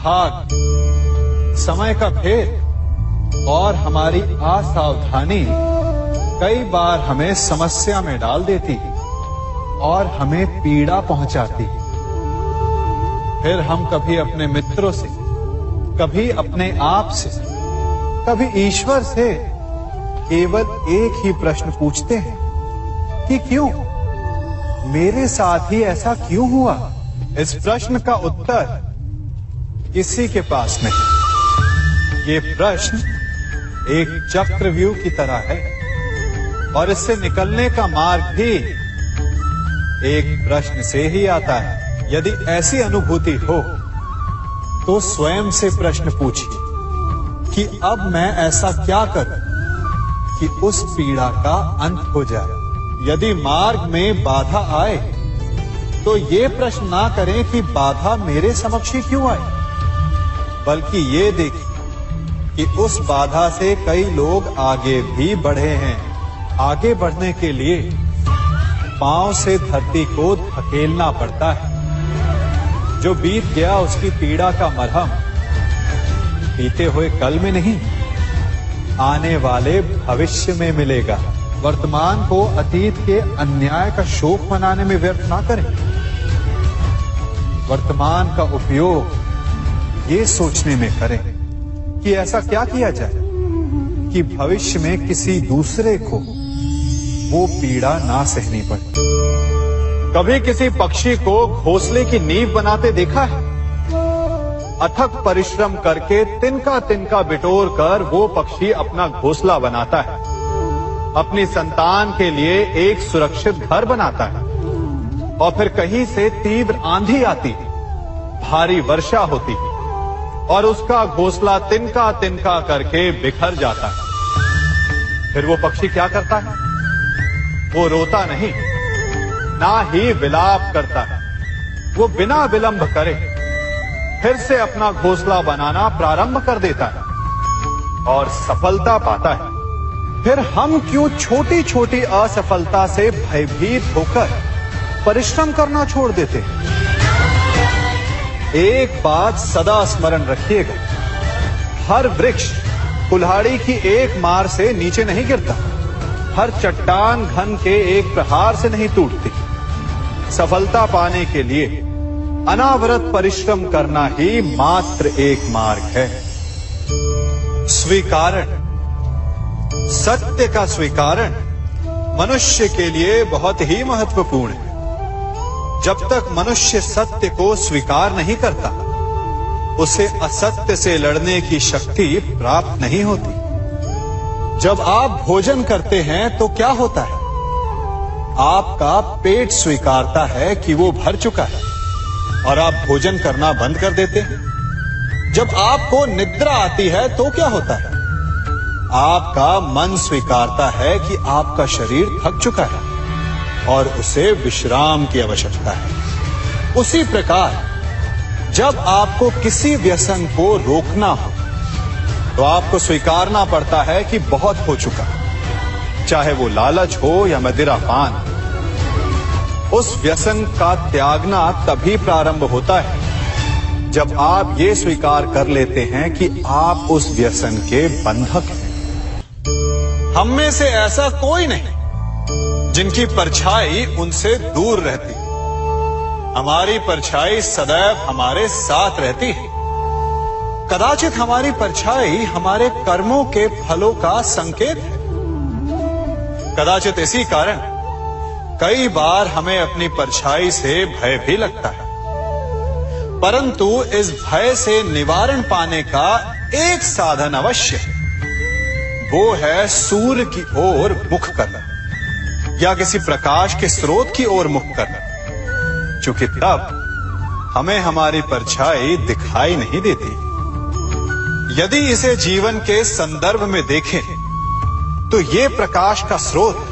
भाग, समय का भेद और हमारी असावधानी कई बार हमें समस्या में डाल देती और हमें पीड़ा पहुंचाती। फिर हम कभी अपने मित्रों से, कभी अपने आप से, कभी ईश्वर से केवल एक ही प्रश्न पूछते हैं कि क्यों, मेरे साथ ही ऐसा क्यों हुआ? इस प्रश्न का उत्तर किसी के पास नहीं। ये प्रश्न एक चक्रव्यूह की तरह है और इससे निकलने का मार्ग भी एक प्रश्न से ही आता है। यदि ऐसी अनुभूति हो तो स्वयं से प्रश्न पूछिए कि अब मैं ऐसा क्या करूं कि उस पीड़ा का अंत हो जाए। यदि मार्ग में बाधा आए तो ये प्रश्न ना करें कि बाधा मेरे समक्ष ही क्यों आई, बल्कि ये देखें कि उस बाधा से कई लोग आगे भी बढ़े हैं। आगे बढ़ने के लिए पांव से धरती को धकेलना पड़ता है। जो बीत गया उसकी पीड़ा का मरहम बीते हुए कल में नहीं, आने वाले भविष्य में मिलेगा। वर्तमान को अतीत के अन्याय का शोक मनाने में व्यर्थ ना करें। वर्तमान का उपयोग ये सोचने में करें कि ऐसा क्या किया जाए कि भविष्य में किसी दूसरे को वो पीड़ा ना सहनी पड़े। कभी किसी पक्षी को घोंसले की नींव बनाते देखा है? अथक परिश्रम करके तिनका तिनका बिटोर कर वो पक्षी अपना घोंसला बनाता है, अपनी संतान के लिए एक सुरक्षित घर बनाता है। और फिर कहीं से तीव्र आंधी आती है, भारी वर्षा होती है और उसका घोंसला तिनका तिनका करके बिखर जाता है। फिर वो पक्षी क्या करता है? वो रोता नहीं, ना ही विलाप करता है। वो बिना विलंब करे फिर से अपना घोंसला बनाना प्रारंभ कर देता है और सफलता पाता है। फिर हम क्यों छोटी छोटी असफलता से भयभीत होकर परिश्रम करना छोड़ देते हैं? एक बात सदा स्मरण रखिएगा, हर वृक्ष कुल्हाड़ी की एक मार से नीचे नहीं गिरता, हर चट्टान घन के एक प्रहार से नहीं टूटती। सफलता पाने के लिए अनावरत परिश्रम करना ही मात्र एक मार्ग है। स्वीकारण, सत्य का स्वीकारण मनुष्य के लिए बहुत ही महत्वपूर्ण है। जब तक मनुष्य सत्य को स्वीकार नहीं करता, उसे असत्य से लड़ने की शक्ति प्राप्त नहीं होती। जब आप भोजन करते हैं तो क्या होता है? आपका पेट स्वीकारता है कि वो भर चुका है और आप भोजन करना बंद कर देते हैं। जब आपको निद्रा आती है तो क्या होता है? आपका मन स्वीकारता है कि आपका शरीर थक चुका है और उसे विश्राम की आवश्यकता है। उसी प्रकार जब आपको किसी व्यसन को रोकना हो तो आपको स्वीकारना पड़ता है कि बहुत हो चुका, चाहे वो लालच हो या मदिरापान। उस व्यसन का त्यागना तभी प्रारंभ होता है जब आप ये स्वीकार कर लेते हैं कि आप उस व्यसन के बंधक हैं। हम में से ऐसा कोई नहीं जिनकी परछाई उनसे दूर रहती। हमारी परछाई सदैव हमारे साथ रहती है। कदाचित हमारी परछाई हमारे कर्मों के फलों का संकेत है। कदाचित इसी कारण कई बार हमें अपनी परछाई से भय भी लगता है, परंतु इस भय से निवारण पाने का एक साधन अवश्य है। वो है सूर्य की ओर मुख करना या किसी प्रकाश के स्रोत की ओर मुख करना, क्योंकि तब हमें हमारी परछाई दिखाई नहीं देती। यदि इसे जीवन के संदर्भ में देखें तो ये प्रकाश का स्रोत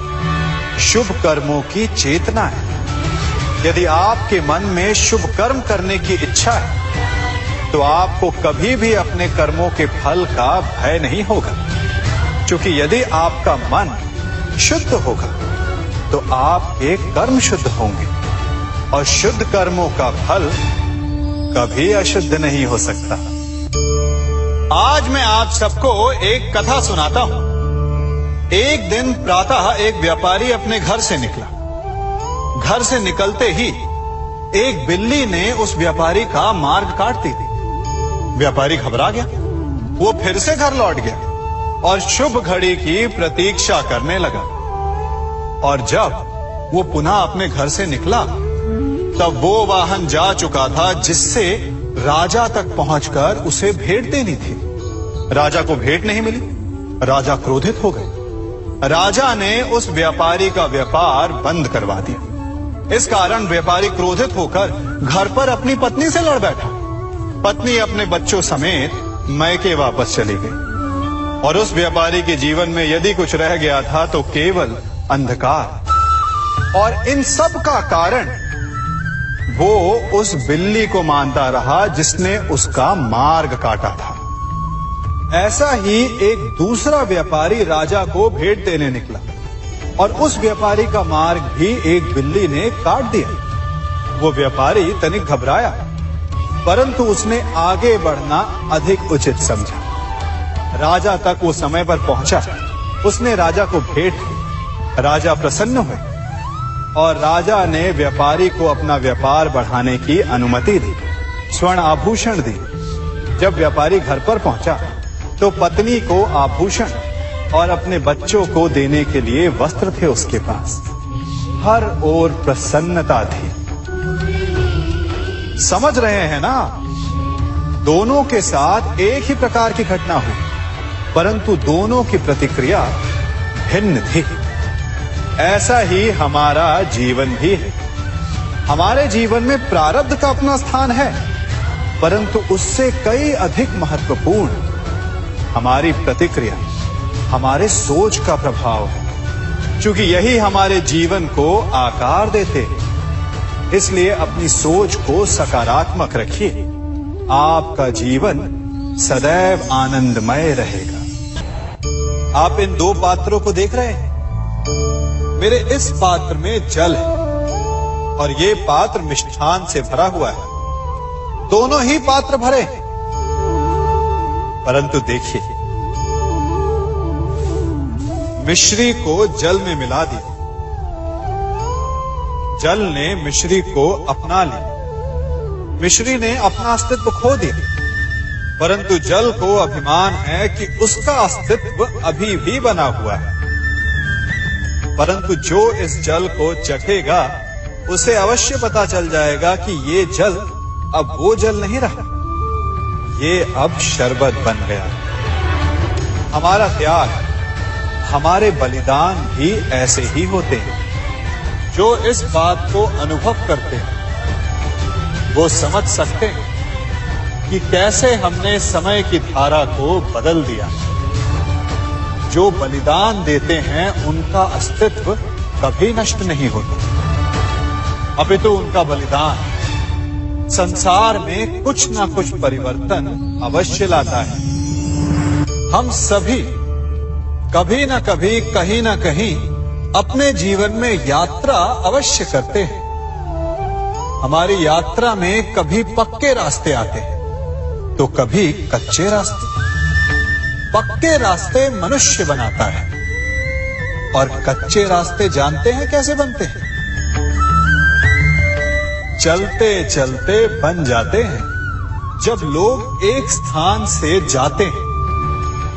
शुभ कर्मों की चेतना है। यदि आपके मन में शुभ कर्म करने की इच्छा है तो आपको कभी भी अपने कर्मों के फल का भय नहीं होगा, क्योंकि यदि आपका मन शुद्ध होगा तो आपके कर्म शुद्ध होंगे और शुद्ध कर्मों का फल कभी अशुद्ध नहीं हो सकता। आज मैं आप सबको एक कथा सुनाता हूं। एक दिन प्रातः एक व्यापारी अपने घर से निकला। घर से निकलते ही एक बिल्ली ने उस व्यापारी का मार्ग काट दी। व्यापारी घबरा गया। वो फिर से घर लौट गया और शुभ घड़ी की प्रतीक्षा करने लगा। और जब वो पुनः अपने घर से निकला तब वो वाहन जा चुका था जिससे राजा तक पहुंचकर उसे भेंट देनी थी। राजा को भेंट नहीं मिली। राजा क्रोधित हो गए। राजा ने उस व्यापारी का व्यापार बंद करवा दिया। इस कारण व्यापारी क्रोधित होकर घर पर अपनी पत्नी से लड़ बैठा। पत्नी अपने बच्चों समेत मैके वापस चली गई और उस व्यापारी के जीवन में यदि कुछ रह गया था तो केवल अंधकार। और इन सब का कारण वो उस बिल्ली को मानता रहा जिसने उसका मार्ग काटा था। ऐसा ही एक दूसरा व्यापारी राजा को भेंट देने निकला और उस व्यापारी का मार्ग भी एक बिल्ली ने काट दिया। वो व्यापारी तनिक घबराया, परंतु उसने आगे बढ़ना अधिक उचित समझा। राजा तक वो समय पर पहुंचा। उसने राजा को भेंट दी। राजा प्रसन्न हुए और राजा ने व्यापारी को अपना व्यापार बढ़ाने की अनुमति दी, स्वर्ण आभूषण दी। जब व्यापारी घर पर पहुंचा तो पत्नी को आभूषण और अपने बच्चों को देने के लिए वस्त्र थे उसके पास। हर ओर प्रसन्नता थी। समझ रहे हैं ना? दोनों के साथ एक ही प्रकार की घटना हुई, परंतु दोनों की प्रतिक्रिया भिन्न थी। ऐसा ही हमारा जीवन भी है। हमारे जीवन में प्रारब्ध का अपना स्थान है, परंतु उससे कई अधिक महत्वपूर्ण हमारी प्रतिक्रिया, हमारे सोच का प्रभाव है। क्योंकि यही हमारे जीवन को आकार देते हैं। इसलिए अपनी सोच को सकारात्मक रखिए। आपका जीवन सदैव आनंदमय रहेगा। आप इन दो पात्रों को देख रहे हैं। मेरे इस पात्र में जल है और ये पात्र मिष्ठान से भरा हुआ है। दोनों ही पात्र भरे हैं, परंतु देखिए, मिश्री को जल में मिला दिया। जल ने मिश्री को अपना लिया। मिश्री ने अपना अस्तित्व खो दिया, परंतु जल को अभिमान है कि उसका अस्तित्व अभी भी बना हुआ है। परंतु जो इस जल को चखेगा उसे अवश्य पता चल जाएगा कि ये जल अब वो जल नहीं रहा, ये अब शरबत बन गया। हमारा त्याग, हमारे बलिदान भी ऐसे ही होते हैं। जो इस बात को अनुभव करते हैं वो समझ सकते हैं कि कैसे हमने समय की धारा को बदल दिया। जो बलिदान देते हैं उनका अस्तित्व कभी नष्ट नहीं होता, अपितु उनका बलिदान संसार में कुछ ना कुछ परिवर्तन अवश्य लाता है। हम सभी कभी ना कभी, कहीं ना कहीं अपने जीवन में यात्रा अवश्य करते हैं। हमारी यात्रा में कभी पक्के रास्ते आते हैं तो कभी कच्चे रास्ते। पक्के रास्ते मनुष्य बनाता है और कच्चे रास्ते जानते हैं कैसे बनते हैं? चलते चलते बन जाते हैं। जब लोग एक स्थान से जाते हैं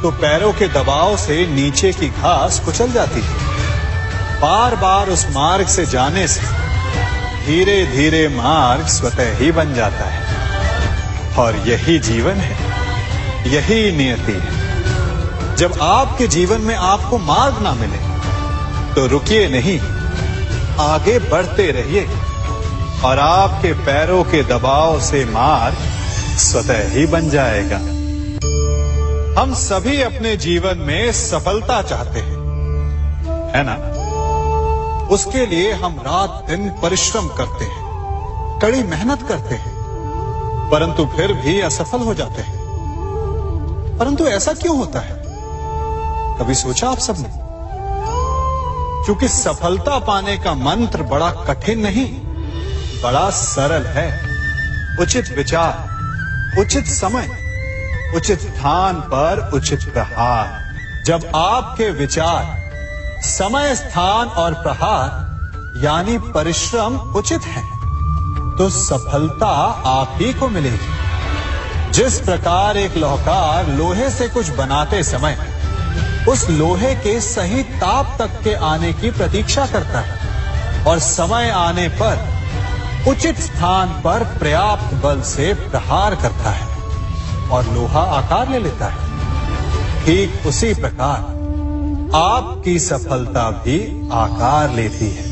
तो पैरों के दबाव से नीचे की घास कुचल जाती है। बार बार उस मार्ग से जाने से धीरे धीरे मार्ग स्वतः ही बन जाता है। और यही जीवन है, यही नियति है। जब आपके जीवन में आपको मार्ग ना मिले तो रुकिए नहीं, आगे बढ़ते रहिए और आपके पैरों के दबाव से मार्ग स्वतः ही बन जाएगा। हम सभी अपने जीवन में सफलता चाहते हैं, है ना? उसके लिए हम रात दिन परिश्रम करते हैं, कड़ी मेहनत करते हैं, परंतु फिर भी असफल हो जाते हैं। परंतु ऐसा क्यों होता है? कभी सोचा आप सबने? क्योंकि सफलता पाने का मंत्र बड़ा कठिन नहीं, बड़ा सरल है। उचित विचार, उचित समय, उचित स्थान पर उचित प्रहार। जब आपके विचार, समय, स्थान और प्रहार यानी परिश्रम उचित है, तो सफलता आप ही को मिलेगी। जिस प्रकार एक लोहकार लोहे से कुछ बनाते समय उस लोहे के सही ताप तक के आने की प्रतीक्षा करता है और समय आने पर उचित स्थान पर पर्याप्त बल से प्रहार करता है और लोहा आकार ले लेता है, ठीक उसी प्रकार आपकी सफलता भी आकार लेती है।